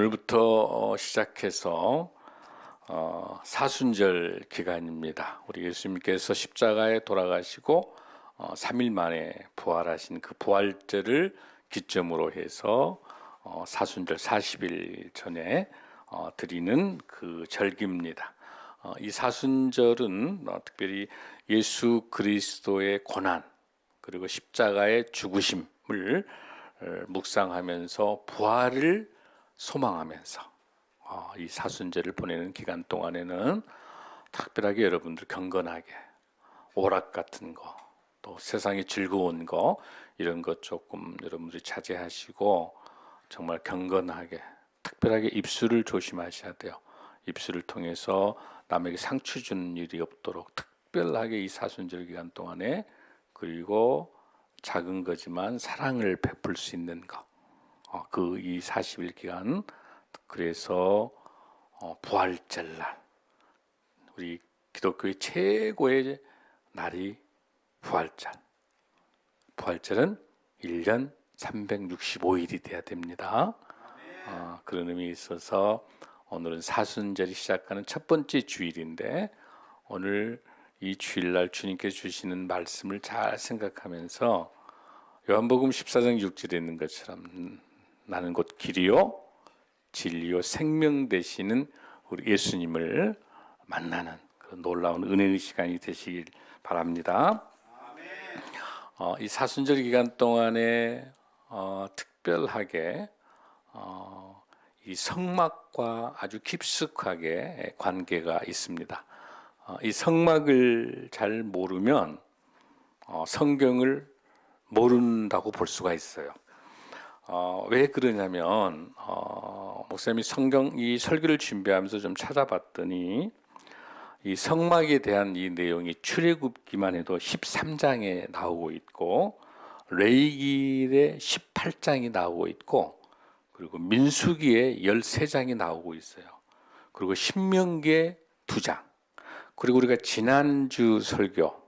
오늘부터 시작해서 사순절 기간입니다. 우리 예수님께서 십자가에 돌아가시고 3일 만에 부활하신 그 부활절을 기점으로 해서 사순절 40일 전에 드리는 그 절기입니다. 이 사순절은 특별히 예수 그리스도의 고난 그리고 십자가의 죽으심을 묵상하면서 부활을 소망하면서 이 사순절을 보내는 기간 동안에는 특별하게 여러분들 경건하게 오락 같은 거, 또 세상의 즐거운 거 이런 것 조금 여러분들이 자제하시고 정말 경건하게 특별하게 입술을 조심하셔야 돼요. 입술을 통해서 남에게 상처 주는 일이 없도록 특별하게 이 사순절 기간 동안에 그리고 작은 거지만 사랑을 베풀 수 있는 거. 그 이 40일 기간 그래서 부활절날 우리 기독교의 최고의 날이 부활절. 부활절은 1년 365일이 돼야 됩니다. 그런 의미에 있어서 오늘은 사순절이 시작하는 첫 번째 주일인데 오늘 이 주일날 주님께 주시는 말씀을 잘 생각하면서 요한복음 14장 6절에 있는 것처럼 나는 곧 길이요 진리요 생명 되시는 우리 예수님을 만나는 그런 놀라운 은혜의 시간이 되시길 바랍니다. 이 사순절 기간 동안에 특별하게 이 성막과 아주 깊숙하게 관계가 있습니다. 이 성막을 잘 모르면 성경을 모른다고 볼 수가 있어요. 왜 그러냐면 목사님이 이 설교를 준비하면서 좀 찾아봤더니 이 성막에 대한 이 내용이 출애굽기만 해도 13장에 나오고 있고 레위기에 18장이 나오고 있고 그리고 민수기에 13장이 나오고 있어요. 그리고 신명기에 2장 그리고 우리가 지난주 설교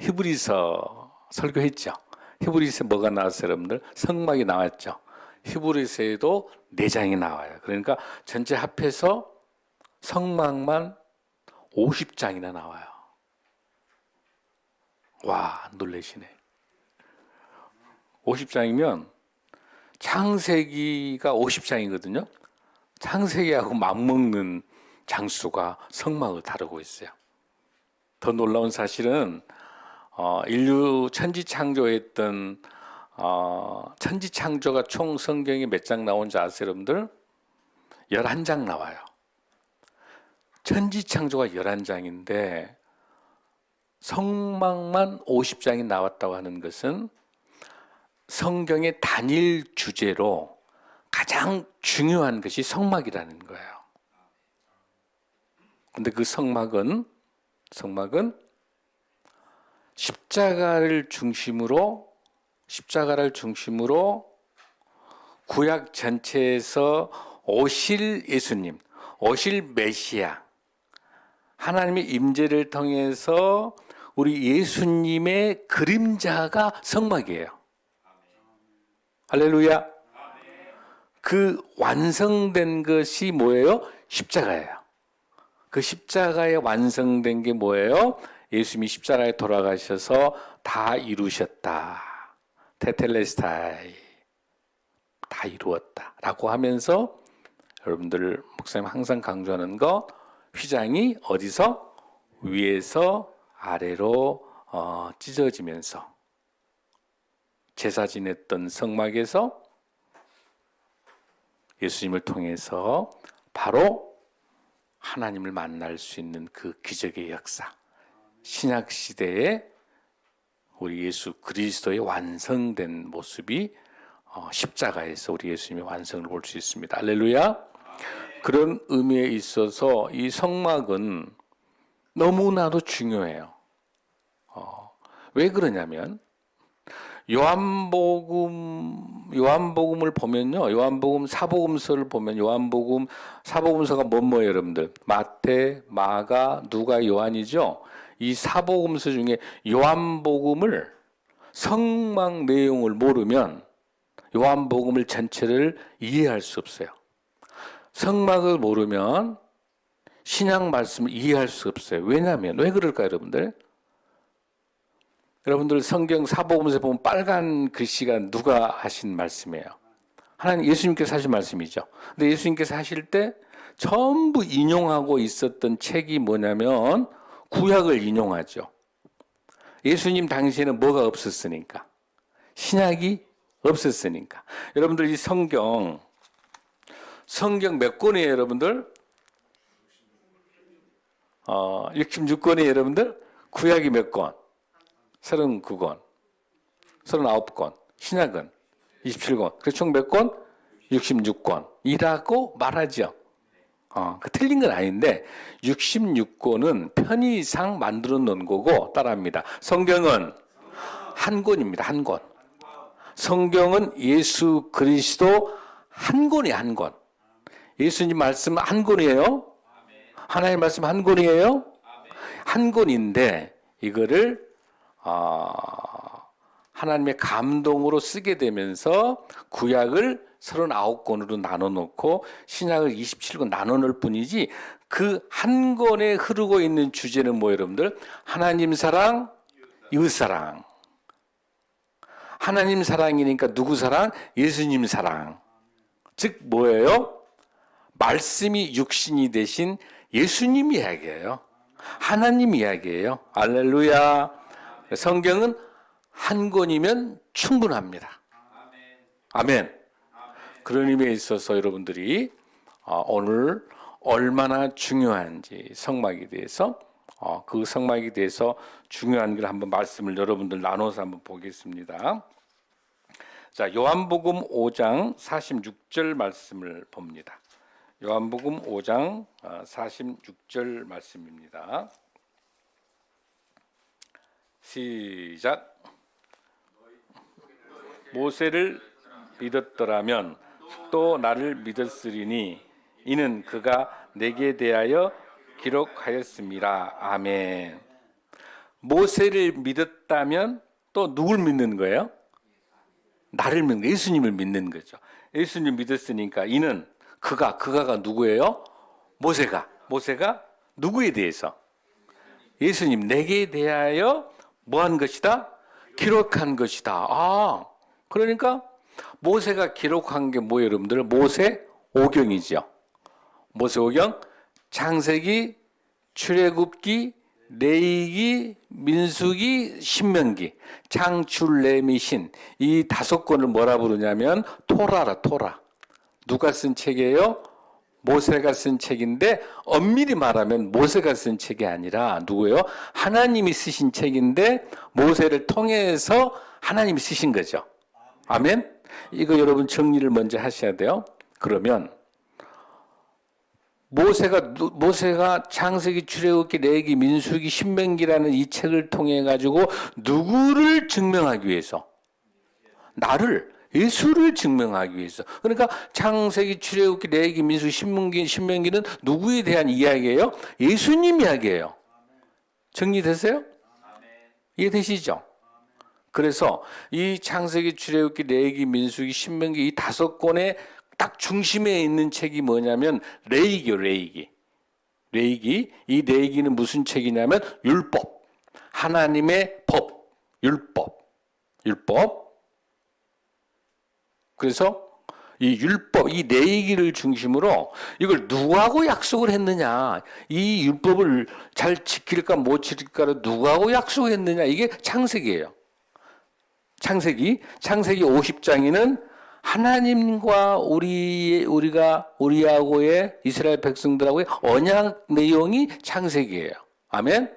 히브리서 설교했죠. 히브리서에 뭐가 나왔어요, 여러분들? 성막이 나왔죠. 히브리서에도 4장이 나와요. 그러니까 전체 합해서 성막만 50장이나 나와요. 와, 놀라시네. 50장이면 창세기가 50장이거든요. 창세기하고 맞먹는 장수가 성막을 다루고 있어요. 더 놀라운 사실은 인류 천지창조했던 천지창조가 총 성경에 몇 장 나온지 아세요, 여러분들? 11장 나와요. 천지창조가 11장인데 성막만 50장이 나왔다고 하는 것은 성경의 단일 주제로 가장 중요한 것이 성막이라는 거예요. 근데 그 성막은 십자가를 중심으로 구약 전체에서 오실 예수님, 오실 메시아, 하나님의 임재를 통해서 우리 예수님의 그림자가 성막이에요. 할렐루야. 그 완성된 것이 뭐예요? 십자가예요. 그 십자가에 완성된 게 뭐예요? 예수님이 십자가에 돌아가셔서 다 이루셨다. 테텔레스타이. 다 이루었다. 라고 하면서 여러분들 목사님 항상 강조하는 거 휘장이 어디서? 위에서 아래로 찢어지면서 제사 지냈던 성막에서 예수님을 통해서 바로 하나님을 만날 수 있는 그 기적의 역사. 신약 시대에 우리 예수 그리스도의 완성된 모습이 십자가에서 우리 예수님의 완성을 볼 수 있습니다. 할렐루야. 그런 의미에 있어서 이 성막은 너무나도 중요해요. 왜 그러냐면 요한복음을 보면요. 요한복음 사복음서를 보면 요한복음 사복음서가 뭐예요, 여러분들? 마태, 마가, 누가, 요한이죠. 이 사복음서 중에 요한복음을 성막 내용을 모르면 요한복음을 전체를 이해할 수 없어요. 성막을 모르면 신약 말씀을 이해할 수 없어요. 왜냐하면 왜 그럴까요, 여러분들? 여러분들 성경 사복음서 보면 빨간 글씨가 누가 하신 말씀이에요? 하나님 예수님께서 하신 말씀이죠. 근데 예수님께서 하실 때 전부 인용하고 있었던 책이 뭐냐면 구약을 인용하죠. 예수님 당시에는 뭐가 없었으니까? 신약이 없었으니까. 여러분들 이 성경 몇 권이에요, 여러분들? 66권이에요, 여러분들? 구약이 몇 권? 39권. 39권. 신약은 27권. 그래서 총 몇 권? 66권이라고 말하죠. 틀린 건 아닌데 66권은 편의상 만들어 놓은 거고 따라합니다. 성경은 한 권입니다. 한 권. 성경은 예수 그리스도 한 권이에요. 한 권. 예수님 말씀 한 권이에요. 하나님 말씀 한 권이에요. 한 권인데 이거를 하나님의 감동으로 쓰게 되면서 구약을 39권으로 나눠놓고 신약을 27권 나눠놓을 뿐이지 그 한 권에 흐르고 있는 주제는 뭐예요, 여러분들? 하나님 사랑, 이웃 사랑. 하나님 사랑이니까 누구 사랑? 예수님 사랑. 즉 뭐예요? 말씀이 육신이 되신 예수님 이야기예요. 하나님 이야기예요. 할렐루야. 성경은 한 권이면 충분합니다. 아멘. 그런 의미에 있어서 여러분들이 오늘 얼마나 중요한지 성막에 대해서 그 성막에 대해서 중요한 걸 한번 말씀을 여러분들 나눠서 한번 보겠습니다. 자, 요한복음 5장 46절 말씀을 봅니다. 요한복음 5장 46절 말씀입니다. 시작. 모세를 믿었더라면 또 나를 믿었으리니 이는 그가 내게 대하여 기록하였습니다. 아멘. 모세를 믿었다면 또 누굴 믿는 거예요? 나를 믿는 거예요. 예수님을 믿는 거죠. 예수님 믿었으니까 이는 그가가 누구예요? 모세가 누구에 대해서? 예수님 내게 대하여 뭐한 것이다? 기록한 것이다. 그러니까 모세가 기록한 게 뭐예요, 여러분들? 모세오경이죠. 모세오경, 창세기, 출애굽기, 레위기, 민수기, 신명기, 창출, 레미, 신. 이 5권을 뭐라 부르냐면 토라라, 토라. 누가 쓴 책이에요? 모세가 쓴 책인데 엄밀히 말하면 모세가 쓴 책이 아니라 누구예요? 하나님이 쓰신 책인데 모세를 통해서 하나님이 쓰신 거죠. 아멘? 이거 여러분 정리를 먼저 하셔야 돼요. 그러면 모세가 창세기, 출애굽기, 레위기, 민수기, 신명기라는 이 책을 통해 가지고 누구를 증명하기 위해서? 예수를 증명하기 위해서. 그러니까 창세기, 출애굽기, 레위기, 민수기, 신명기는 누구에 대한 이야기예요? 예수님 이야기예요. 정리되세요? 이해되시죠? 그래서 이 창세기, 출애굽기, 레위기, 민수기, 신명기 이 5권의 딱 중심에 있는 책이 뭐냐면 레위기요, 레위기. 이 레위기는 무슨 책이냐면 율법. 하나님의 법, 율법. 그래서 이 율법, 이 레위기를 중심으로 이걸 누구하고 약속을 했느냐, 이 율법을 잘 지킬까 못 지킬까를 누구하고 약속했느냐, 이게 창세기예요. 창세기 50장에는 하나님과 우리하고의 이스라엘 백성들하고의 언약 내용이 창세기예요. 아멘?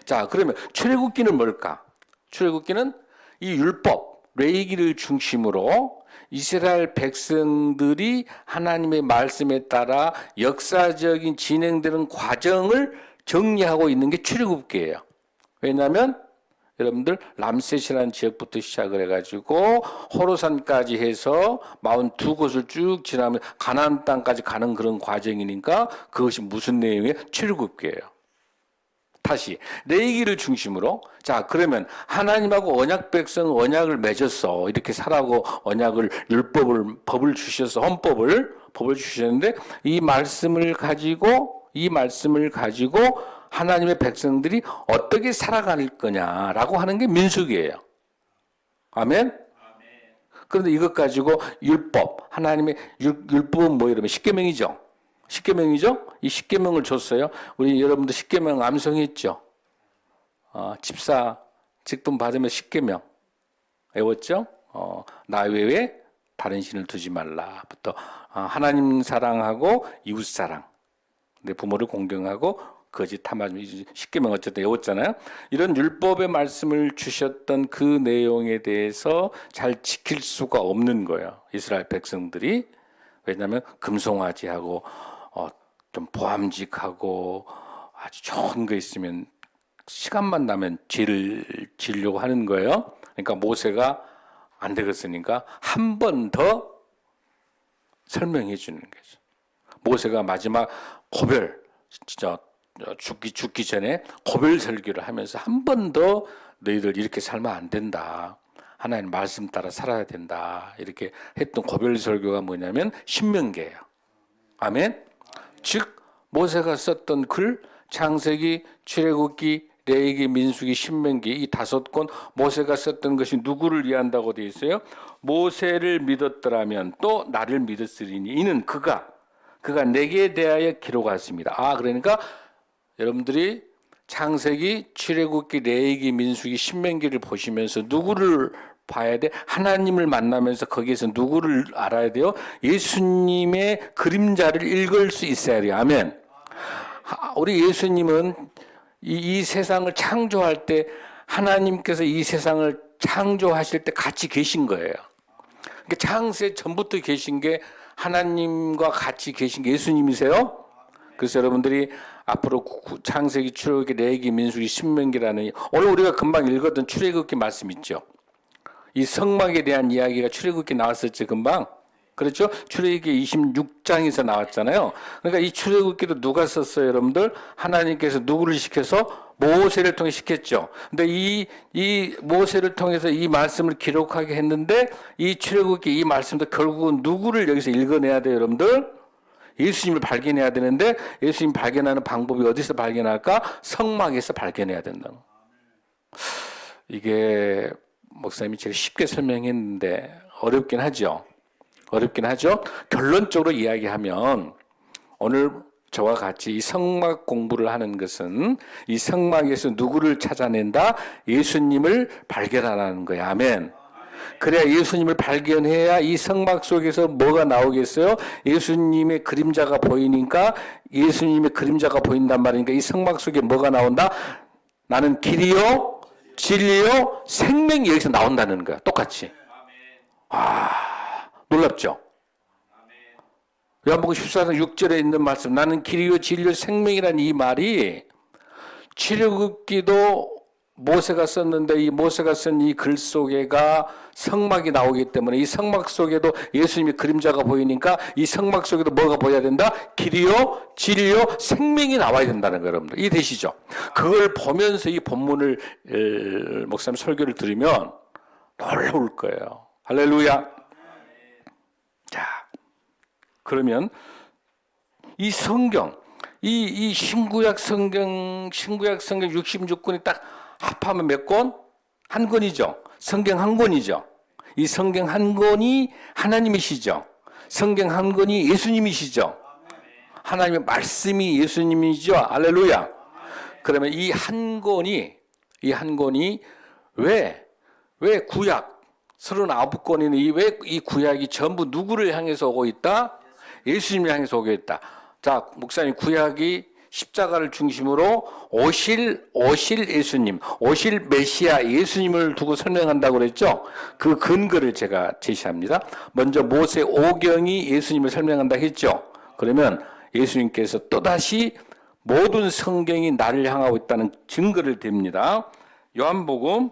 자, 그러면 출애굽기는 뭘까? 출애굽기는 이 율법, 레위기를 중심으로 이스라엘 백성들이 하나님의 말씀에 따라 역사적인 진행되는 과정을 정리하고 있는 게 출애굽기예요. 왜냐하면 여러분들 람셋이라는 지역부터 시작을 해가지고 호로산까지 해서 42곳을 쭉 지나면 가나안 땅까지 가는 그런 과정이니까 그것이 무슨 내용이에요? 출애굽기예요. 다시 레위기를 중심으로 자 그러면 하나님하고 언약 백성 언약을 맺었어 이렇게 살라고 언약을 율법을 법을 주셔서 법을 주셨는데 이 말씀을 가지고 하나님의 백성들이 어떻게 살아갈 거냐라고 하는 게 민수기예요. 아멘. 그런데 이것 가지고 율법 하나님의 율법은 뭐 이러면 십계명이죠. 이 십계명을 줬어요. 우리 여러분도 십계명 암송했죠. 집사 직분 받으면 십계명 외웠죠. 나 외에 다른 신을 두지 말라부터 하나님 사랑하고 이웃 사랑, 내 부모를 공경하고 거짓 탐하지 십계명 어쨌든 외웠잖아요. 이런 율법의 말씀을 주셨던 그 내용에 대해서 잘 지킬 수가 없는 거예요. 이스라엘 백성들이. 왜냐하면 금송아지하고 좀 보암직하고 아주 좋은 거 있으면 시간만 나면 죄를 지으려고 하는 거예요. 그러니까 모세가 안 되겠으니까 한 번 더 설명해 주는 거죠. 모세가 마지막 고별 진짜 죽기 전에 고별 설교를 하면서 한 번 더 너희들 이렇게 살면 안 된다. 하나님 말씀 따라 살아야 된다. 이렇게 했던 고별 설교가 뭐냐면 신명기예요. 아멘. 즉 모세가 썼던 글 창세기, 출애굽기, 레위기, 민수기, 신명기 이 5권 모세가 썼던 것이 누구를 위한다고 되어 있어요? 모세를 믿었더라면 또 나를 믿었으리니 이는 그가 내게 대하여 기록하였습니다. 그러니까 여러분들이 창세기, 출애굽기, 레위기, 민수기, 신명기를 보시면서 누구를 봐야 돼? 하나님을 만나면서 거기에서 누구를 알아야 돼요? 예수님의 그림자를 읽을 수 있어야 돼요. 아멘. 우리 예수님은 이 세상을 창조할 때 하나님께서 이 세상을 창조하실 때 같이 계신 거예요. 그러니까 창세 전부터 계신 게 하나님과 같이 계신 게 예수님이세요. 그래서 여러분들이 앞으로 창세기, 출애굽기, 레위기, 민수기, 신명기라는 오늘 우리가 금방 읽었던 출애굽기 말씀 있죠. 이 성막에 대한 이야기가 출애굽기 나왔었죠, 금방. 그렇죠? 출애굽기 26장에서 나왔잖아요. 그러니까 이 출애굽기도 누가 썼어요, 여러분들? 하나님께서 누구를 시켜서 모세를 통해 시켰죠. 근데 이 모세를 통해서 이 말씀을 기록하게 했는데 이 출애굽기 이 말씀도 결국은 누구를 여기서 읽어내야 돼요, 여러분들? 예수님을 발견해야 되는데 예수님 발견하는 방법이 어디서 발견할까? 성막에서 발견해야 된다는. 이게 목사님이 제가 쉽게 설명했는데 어렵긴 하죠. 결론적으로 이야기하면 오늘 저와 같이 이 성막 공부를 하는 것은 이 성막에서 누구를 찾아낸다? 예수님을 발견하라는 거예요. 아멘. 그래야 예수님을 발견해야 이 성막 속에서 뭐가 나오겠어요? 예수님의 그림자가 보이니까 예수님의 그림자가 보인단 말이니까 이 성막 속에 뭐가 나온다? 나는 길이요, 진리요, 생명이 여기서 나온다는 거야. 똑같이. 놀랍죠? 요한복음 14장 6절에 있는 말씀 나는 길이요 진리요 생명이라는 이 말이 출애굽기도 모세가 썼는데 이 모세가 쓴 이 글 속에가 성막이 나오기 때문에 이 성막 속에도 예수님의 그림자가 보이니까 이 성막 속에도 뭐가 보여야 된다? 길이요 진리요 생명이 나와야 된다는 거예요. 여러분들 이해되시죠? 그걸 보면서 이 본문을 목사님 설교를 들으면 놀라울 거예요. 할렐루야. 자, 그러면 이 성경, 이 신구약 성경 66권이 딱 합하면 몇 권? 한 권이죠. 성경 한 권이죠. 이 성경 한 권이 하나님이시죠. 성경 한 권이 예수님이시죠. 하나님의 말씀이 예수님이죠. 할렐루야. 그러면 이 한 권이 왜 구약 39권이니 왜 이 구약이 전부 누구를 향해서 오고 있다? 예수님을 향해서 오고 있다. 자, 목사님 구약이 십자가를 중심으로 오실 예수님, 오실 메시아 예수님을 두고 설명한다고 그랬죠? 그 근거를 제가 제시합니다. 먼저 모세 오경이 예수님을 설명한다 했죠? 그러면 예수님께서 또다시 모든 성경이 나를 향하고 있다는 증거를 댑니다. 요한복음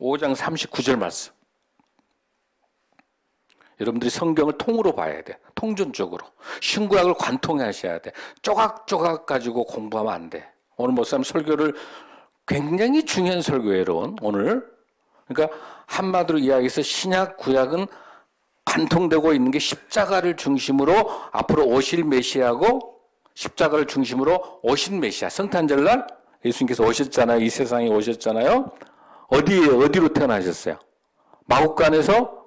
5장 39절 말씀. 여러분들이 성경을 통으로 봐야 돼. 통전적으로. 신구약을 관통하셔야 돼. 조각조각 가지고 공부하면 안 돼. 오늘 목사님 설교를 굉장히 중요한 설교예요, 오늘. 그러니까 한마디로 이야기해서 신약, 구약은 관통되고 있는 게 십자가를 중심으로 앞으로 오실 메시아고 십자가를 중심으로 오신 메시아. 성탄절날 예수님께서 오셨잖아요. 이 세상에 오셨잖아요. 어디로 태어나셨어요? 마국간에서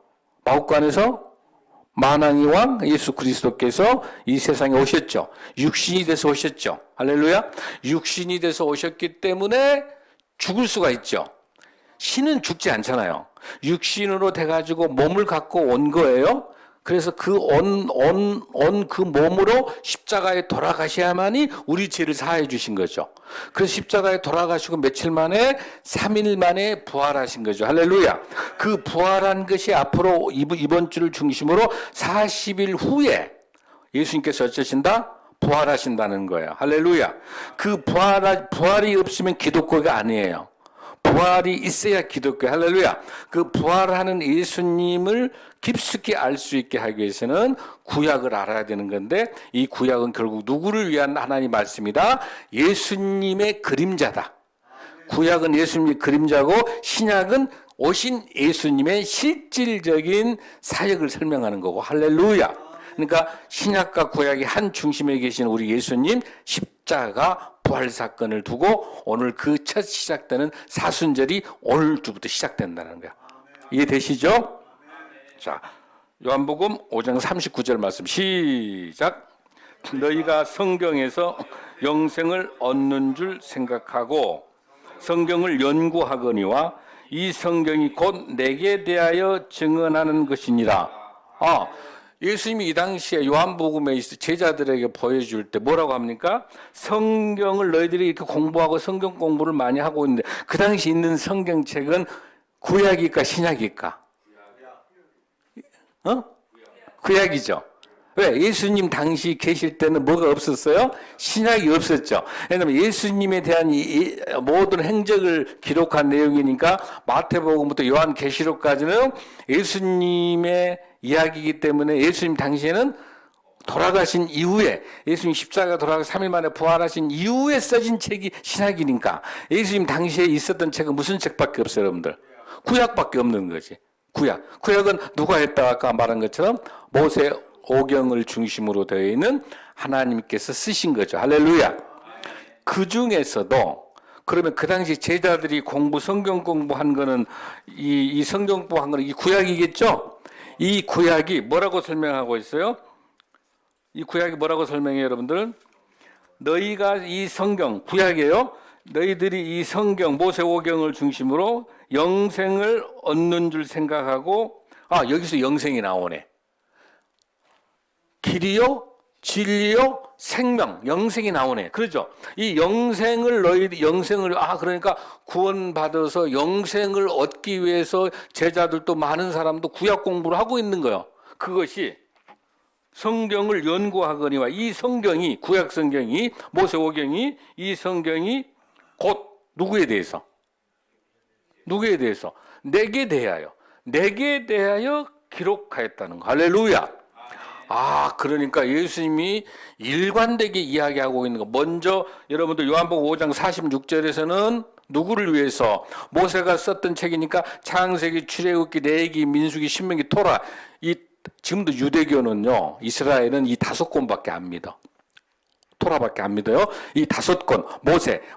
만왕의 왕 예수 그리스도께서 이 세상에 오셨죠. 육신이 돼서 오셨죠. 할렐루야. 육신이 돼서 오셨기 때문에 죽을 수가 있죠. 신은 죽지 않잖아요. 육신으로 돼가지고 몸을 갖고 온 거예요. 그래서 그 그 몸으로 십자가에 돌아가셔야만이 우리 죄를 사해 주신 거죠. 그래서 십자가에 돌아가시고 며칠 만에 3일 만에 부활하신 거죠. 할렐루야. 그 부활한 것이 앞으로 이번 주를 중심으로 40일 후에 예수님께서 어쩌신다? 부활하신다는 거예요. 할렐루야. 그 부활이 없으면 기독교가 아니에요. 부활이 있어야 기독교. 할렐루야. 그 부활하는 예수님을 깊숙이 알 수 있게 하기 위해서는 구약을 알아야 되는 건데, 이 구약은 결국 누구를 위한 하나님의 말씀이다? 예수님의 그림자다. 구약은 예수님의 그림자고 신약은 오신 예수님의 실질적인 사역을 설명하는 거고. 할렐루야. 그러니까 신약과 구약이 한 중심에 계신 우리 예수님 십자가 부활 사건을 두고 오늘 그 첫 시작되는 사순절이 오늘부터 시작된다는 거야. 이해되시죠? 자, 요한복음 5장 39절 말씀 시작. 너희가 성경에서 영생을 얻는 줄 생각하고 성경을 연구하거니와 이 성경이 곧 내게 대하여 증언하는 것이니라. 예수님이 이 당시에 요한복음에 있어 제자들에게 보여줄 때 뭐라고 합니까? 성경을 너희들이 이렇게 공부하고 성경 공부를 많이 하고 있는데 그 당시 있는 성경책은 구약일까 신약일까? 구약이죠. 왜? 예수님 당시 계실 때는 뭐가 없었어요? 신약이 없었죠. 왜냐하면 예수님에 대한 이 모든 행적을 기록한 내용이니까 마태복음부터 요한계시록까지는 예수님의 이야기이기 때문에 예수님 당시에는 돌아가신 이후에 예수님 십자가 돌아가서 3일 만에 부활하신 이후에 써진 책이 신약이니까 예수님 당시에 있었던 책은 무슨 책밖에 없어요, 여러분들? 구약밖에 없는 거지. 구약은 누가 했다 아까 말한 것처럼 모세 오경을 중심으로 되어 있는 하나님께서 쓰신 거죠. 할렐루야. 그 중에서도 그러면 그 당시 제자들이 성경 공부한 거는 이 성경 공부한 거는 이 구약이겠죠? 이 구약이 뭐라고 설명하고 있어요? 이 구약이 뭐라고 설명해요, 여러분들? 너희가 이 성경, 구약이에요. 너희들이 이 성경, 모세오경을 중심으로 영생을 얻는 줄 생각하고, 여기서 영생이 나오네. 길이요, 진리요, 생명, 영생이 나오네. 그렇죠? 이 영생을 그러니까 구원받아서 영생을 얻기 위해서 제자들도 많은 사람도 구약 공부를 하고 있는 거예요. 그것이 성경을 연구하거니와 이 성경이, 구약 성경이, 모세오경이, 이 성경이 곧 누구에 대해서? 내게 대하여 기록하였다는 거. 할렐루야. 그러니까 예수님이 일관되게 이야기하고 있는 거. 먼저 여러분들 요한복음 5장 46절에서는 누구를 위해서? 모세가 썼던 책이니까 창세기, 출애굽기, 레위기, 민수기, 신명기, 토라. 지금도 유대교는요, 이스라엘은 이 5권밖에 안 믿어. 토라밖에 안 믿어요. 이 5권,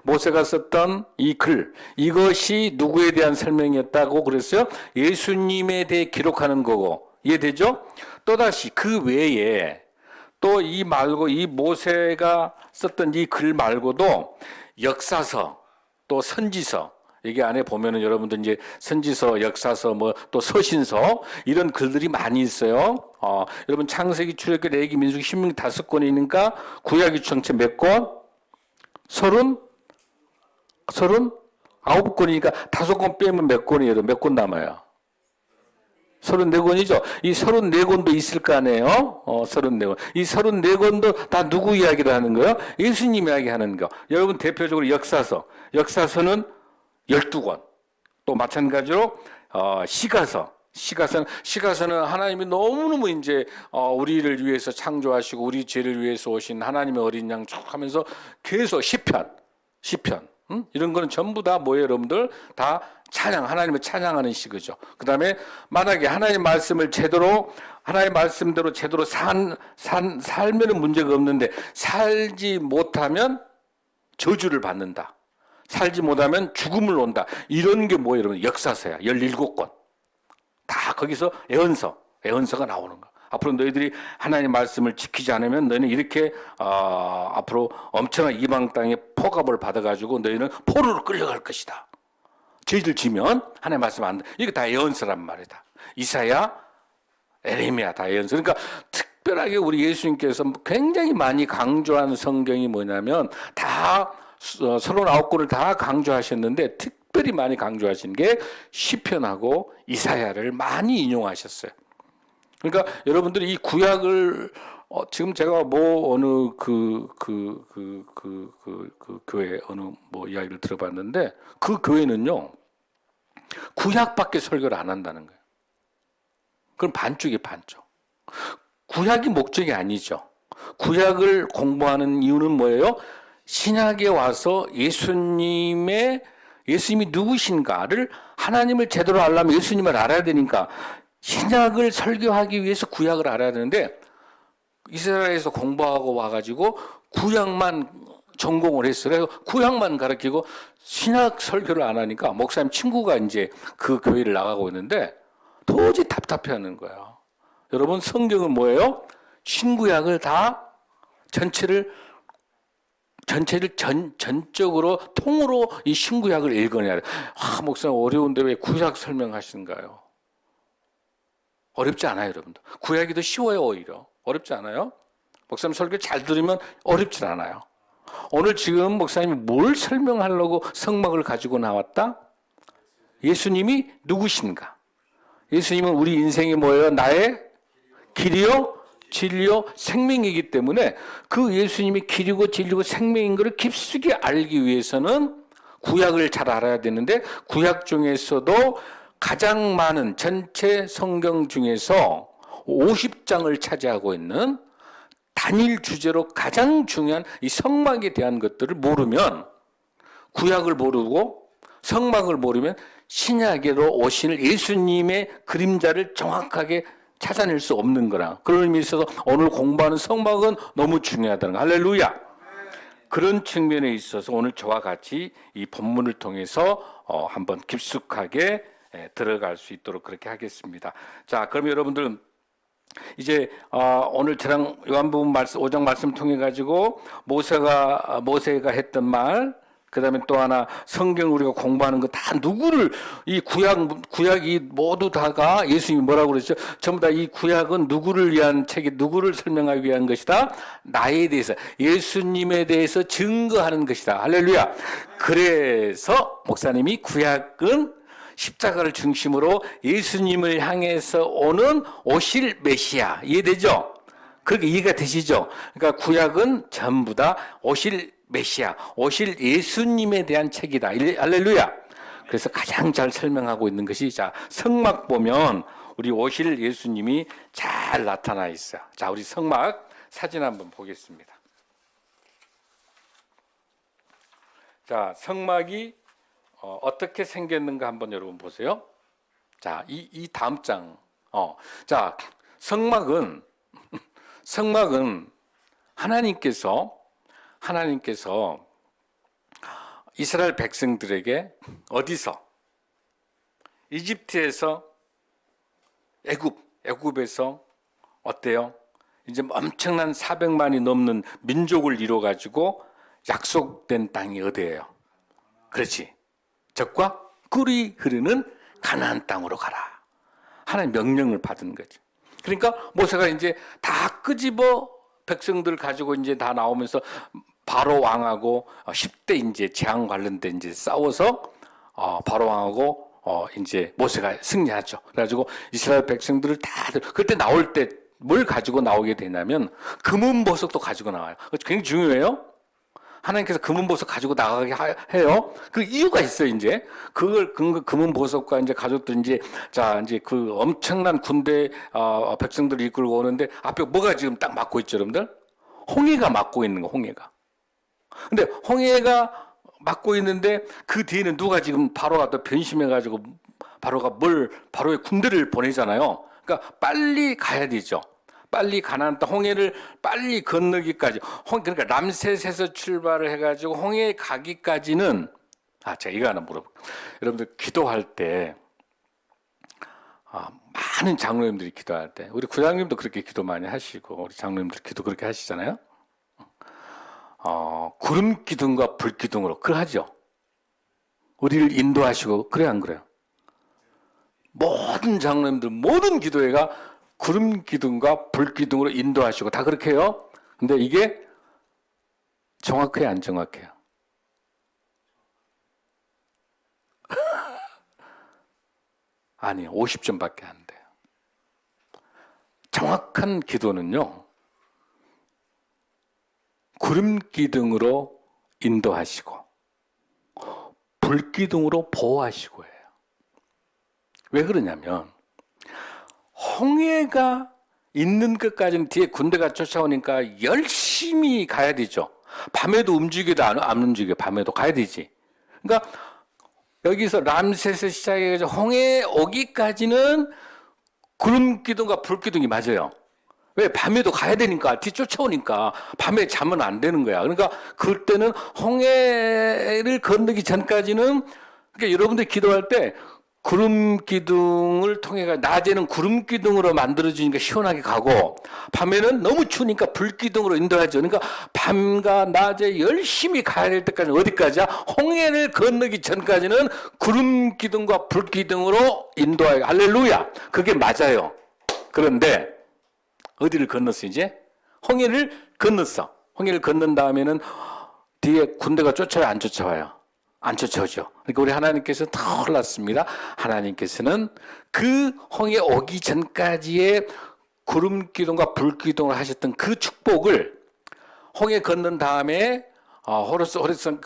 모세가 썼던 이 글, 이것이 누구에 대한 설명이었다고 그랬어요? 예수님에 대해 기록하는 거고. 이해되죠? 또다시 그 외에 또 이 모세가 썼던 이 글 말고도 역사서, 또 선지서, 여기 안에 보면은 여러분들 이제 선지서, 역사서, 또 서신서 이런 글들이 많이 있어요. 여러분 창세기, 출애굽기, 레위기, 민수기, 신명기 5권이니까 구약이 전체 몇 권? 39권이니까 5권 빼면 몇 권이에요? 몇 권 남아요? 34권이죠. 이 34권도 있을 거 아니에요? 34권. 이 34권도 다 누구 이야기를 하는 거예요? 예수님 이야기 하는 거. 여러분 대표적으로 역사서는 12권. 또 마찬가지로 시가서는 하나님이 너무너무 이제 우리를 위해서 창조하시고 우리 죄를 위해서 오신 하나님의 어린 양 쭉 하면서 계속 시편 시편. 이런 거는 전부 다 뭐예요, 여러분들? 다 찬양, 하나님을 찬양하는 시그죠. 그 다음에 만약에 하나님 말씀을 제대로, 하나님 말씀대로 제대로 살면은 문제가 없는데, 살지 못하면 저주를 받는다. 살지 못하면 죽음을 온다. 이런 게 뭐예요, 여러분? 역사서야. 17권. 다 거기서 애언서가 나오는 거야. 앞으로 너희들이 하나님 말씀을 지키지 않으면 너희는 이렇게 앞으로 엄청난 이방 땅에 포갑을 받아가지고 너희는 포로로 끌려갈 것이다. 죄를 지면 하나님 말씀 안 돼. 이게 다 예언서란 말이다. 이사야, 에레미야 다 예언서. 그러니까 특별하게 우리 예수님께서 굉장히 많이 강조한 성경이 뭐냐면 다 39권을 다 강조하셨는데 특별히 많이 강조하신 게 시편하고 이사야를 많이 인용하셨어요. 그러니까 여러분들이 이 구약을 지금 제가 뭐 어느 그 교회 어느 뭐 이야기를 들어봤는데 그 교회는요 구약밖에 설교를 안 한다는 거예요. 그럼 반쪽이 반쪽. 구약이 목적이 아니죠. 구약을 공부하는 이유는 뭐예요? 신약에 와서 예수님이 누구신가를 하나님을 제대로 알려면 예수님을 알아야 되니까 신약을 설교하기 위해서 구약을 알아야 되는데 이스라엘에서 공부하고 와가지고 구약만 전공을 했어요. 그래서 구약만 가르치고 신약 설교를 안 하니까 목사님 친구가 이제 그 교회를 나가고 있는데 도저히 답답해하는 거예요. 여러분 성경은 뭐예요? 신구약을 다 전체를 전적으로 통으로 이 신구약을 읽어내야 돼. 목사님 어려운데 왜 구약 설명하시는가요? 어렵지 않아요, 여러분들. 구약이 더 쉬워요, 오히려. 어렵지 않아요? 목사님 설교 잘 들으면 어렵지 않아요. 오늘 지금 목사님이 뭘 설명하려고 성막을 가지고 나왔다? 예수님이 누구신가? 예수님은 우리 인생이 뭐예요? 나의 길이요, 진리요, 생명이기 때문에 그 예수님이 길이고 진리고 생명인 것을 깊숙이 알기 위해서는 구약을 잘 알아야 되는데 구약 중에서도 가장 많은 전체 성경 중에서 50장을 차지하고 있는 단일 주제로 가장 중요한 이 성막에 대한 것들을 모르면 구약을 모르고 성막을 모르면 신약으로 오신 예수님의 그림자를 정확하게 찾아낼 수 없는 거라. 그런 의미에 있어서 오늘 공부하는 성막은 너무 중요하다는 거. 할렐루야. 그런 측면에 있어서 오늘 저와 같이 이 본문을 통해서 한번 깊숙하게 들어갈 수 있도록 그렇게 하겠습니다. 자, 그럼 여러분들 이제 오늘 저랑 요한복음 말씀 5장 말씀 통해 가지고 모세가 했던 말, 그다음에 또 하나 성경 우리가 공부하는 거 다 누구를 이 구약이 모두 다가 예수님이 뭐라고 그랬죠? 전부 다 이 구약은 누구를 위한 책이 누구를 설명하기 위한 것이다. 나에 대해서 예수님에 대해서 증거하는 것이다. 할렐루야. 그래서 목사님이 구약은 십자가를 중심으로 예수님을 향해서 오실 메시아. 이해되죠? 그렇게 이해가 되시죠? 그러니까 구약은 전부 다 오실 메시아, 오실 예수님에 대한 책이다. 할렐루야. 그래서 가장 잘 설명하고 있는 것이 자, 성막 보면 우리 오실 예수님이 잘 나타나 있어요. 자, 우리 성막 사진 한번 보겠습니다. 자, 성막이 어떻게 생겼는가 한번 여러분 보세요. 자, 이 다음 장. 자, 성막은 하나님께서 이스라엘 백성들에게 어디서? 이집트에서 애굽에서 어때요? 이제 엄청난 400만이 넘는 민족을 이뤄 가지고 약속된 땅이 어디예요? 그렇지. 젖과 꿀이 흐르는 가나안 땅으로 가라. 하나님 명령을 받은 거죠. 그러니까 모세가 이제 다 끄집어 백성들 가지고 이제 다 나오면서 바로 왕하고 10대 이제 재앙 관련된 이제 싸워서 바로 왕하고 이제 모세가 승리하죠. 그래가지고 이스라엘 백성들을 그때 나올 때 뭘 가지고 나오게 되냐면 금은 보석도 가지고 나와요. 굉장히 중요해요. 하나님께서 금은 보석 가지고 나가게 해요. 그 이유가 있어요, 이제. 금은 보석과 이제 가족들 이제 그 엄청난 군대, 백성들을 이끌고 오는데 앞에 뭐가 지금 딱 막고 있죠, 여러분들? 홍해가 막고 있는 거, 홍해가. 근데 홍해가 막고 있는데 그 뒤에는 누가 지금 바로가 또 변심해가지고 바로의 군대를 보내잖아요. 그러니까 빨리 가야 되죠. 빨리 가나안 땅 홍해를 빨리 건너기까지 그러니까 람셋에서 출발을 해가지고 홍해에 가기까지는 제가 이거 하나 물어볼게요. 여러분들 기도할 때 많은 장로님들이 기도할 때 우리 구장님도 그렇게 기도 많이 하시고 우리 장로님들 기도 그렇게 하시잖아요. 구름 기둥과 불 기둥으로 그러하죠. 우리를 인도하시고 그래 안 그래요? 모든 장로님들 모든 기도회가 구름 기둥과 불 기둥으로 인도하시고 다 그렇게 해요. 근데 이게 정확해요, 안 정확해요? 아니요, 50점밖에 안 돼요. 정확한 기도는요, 구름 기둥으로 인도하시고 불 기둥으로 보호하시고 해요. 왜 그러냐면 홍해가 있는 것까지는 뒤에 군대가 쫓아오니까 열심히 가야 되죠. 밤에도 움직여도 안 움직여. 밤에도 가야 되지. 그러니까 여기서 람셋에서 시작해서 홍해에 오기까지는 구름 기둥과 불 기둥이 맞아요. 왜? 밤에도 가야 되니까, 뒤 쫓아오니까 밤에 자면 안 되는 거야. 그러니까 그때는 홍해를 건너기 전까지는 그러니까 여러분들 기도할 때 구름 기둥을 통해 낮에는 구름 기둥으로 만들어주니까 시원하게 가고 밤에는 너무 추우니까 불 기둥으로 인도하죠. 그러니까 밤과 낮에 열심히 가야 될 때까지 어디까지야? 홍해를 건너기 전까지는 구름 기둥과 불 기둥으로 인도하여 할렐루야. 그게 맞아요. 그런데 어디를 건넜어 이제? 홍해를 건넜어. 홍해를 건넌 다음에는 뒤에 군대가 쫓아와요, 안 쫓아와요? 안 쫓아오죠. 그러니까 우리 하나님께서 더 올랐습니다. 하나님께서는 그 홍해 오기 전까지의 구름 기둥과 불 기둥을 하셨던 그 축복을 홍해 건넌 다음에 호르산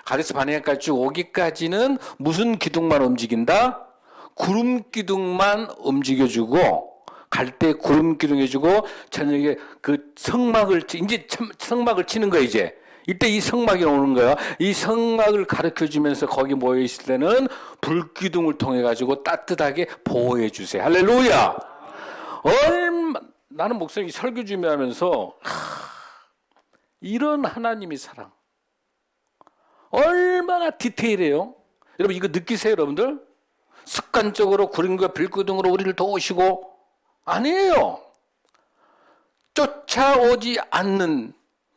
가데스 바네아까지 쭉 오기까지는 무슨 기둥만 움직인다? 구름 기둥만 움직여주고 갈 때 구름 기둥 해주고 저녁에 그 성막을 치는 거야 이제. 이때 이 성막이 오는 거예요. 이 성막을 가르쳐 주면서 거기 모여 있을 때는 불기둥을 통해 가지고 따뜻하게 보호해 주세요. 할렐루야. 나는 목사님 설교 준비하면서 이런 하나님의 사랑 얼마나 디테일해요. 여러분 이거 느끼세요, 여러분들? 습관적으로 구름과 불기둥으로 우리를 도우시고 아니에요. 쫓아오지 않는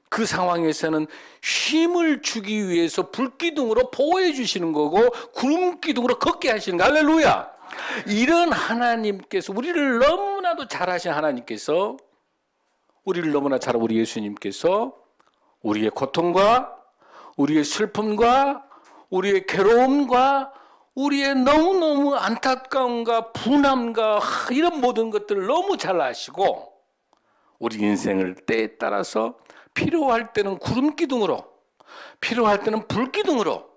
그 상황에서는 힘을 주기 위해서 불기둥으로 보호해 주시는 거고 구름기둥으로 걷게 하시는 거. 할렐루야. 이런 하나님께서 우리를 너무나도 잘하신 하나님께서 우리를 너무나 잘 우리 예수님께서 우리의 고통과 우리의 슬픔과 우리의 괴로움과 우리의 너무너무 안타까움과 분함과 이런 모든 것들을 너무 잘 아시고 우리 인생을 때에 따라서 필요할 때는 구름 기둥으로, 필요할 때는 불 기둥으로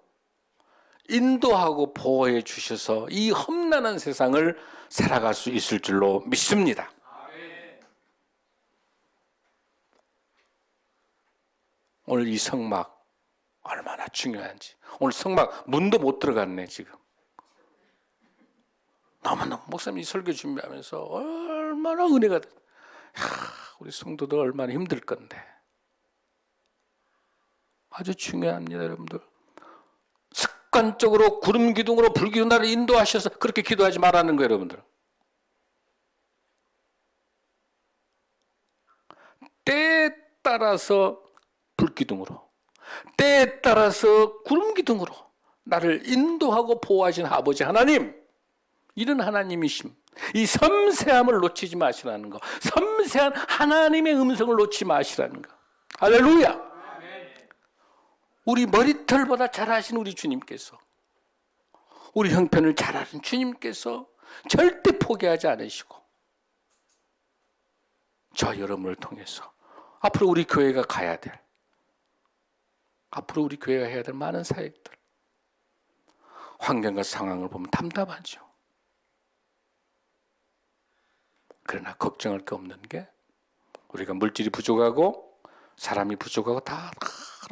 인도하고 보호해 주셔서 이 험난한 세상을 살아갈 수 있을 줄로 믿습니다. 오늘 이 성막 얼마나 중요한지. 오늘 성막 문도 못 들어갔네 지금. 너무너무 목사님이 설교 준비하면서 얼마나 은혜가 우리 성도들 얼마나 힘들 건데. 아주 중요합니다, 여러분들. 습관적으로 구름 기둥으로 불 기둥 나를 인도하셔서 그렇게 기도하지 말라는 거예요, 여러분들. 때에 따라서 불 기둥으로, 때에 따라서 구름 기둥으로 나를 인도하고 보호하신 아버지 하나님, 이런 하나님이심, 이 섬세함을 놓치지 마시라는 거, 섬세한 하나님의 음성을 놓치지 마시라는 거. 할렐루야. 우리 머리털보다 잘하신 우리 주님께서, 우리 형편을 잘 아는 주님께서 절대 포기하지 않으시고 저 여러분을 통해서 앞으로 우리 교회가 가야 될, 앞으로 우리 교회가 해야 될 많은 사역들, 환경과 상황을 보면 담담하죠. 그러나 걱정할 게 없는 게 우리가 물질이 부족하고 사람이 부족하고 다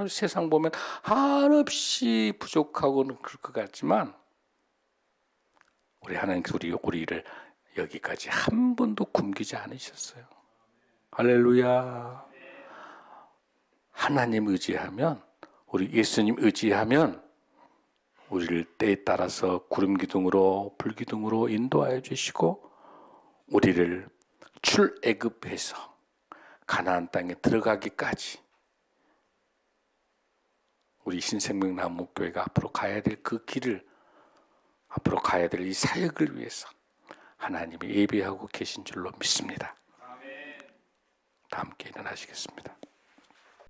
세상 보면 한없이 부족하고는 그럴 것 같지만 우리 하나님께서 우리를 여기까지 한 번도 굶기지 않으셨어요. 할렐루야. 하나님 의지하면, 우리 예수님 의지하면 우리를 때에 따라서 구름 기둥으로 불 기둥으로 인도하여 주시고 우리를 출애굽해서 가나안 땅에 들어가기까지 우리 신생명나무교회가 앞으로 가야 될 그 길을, 앞으로 가야 될 이 사역을 위해서 하나님이 예비하고 계신 줄로 믿습니다. 다 함께 일어나시겠습니다.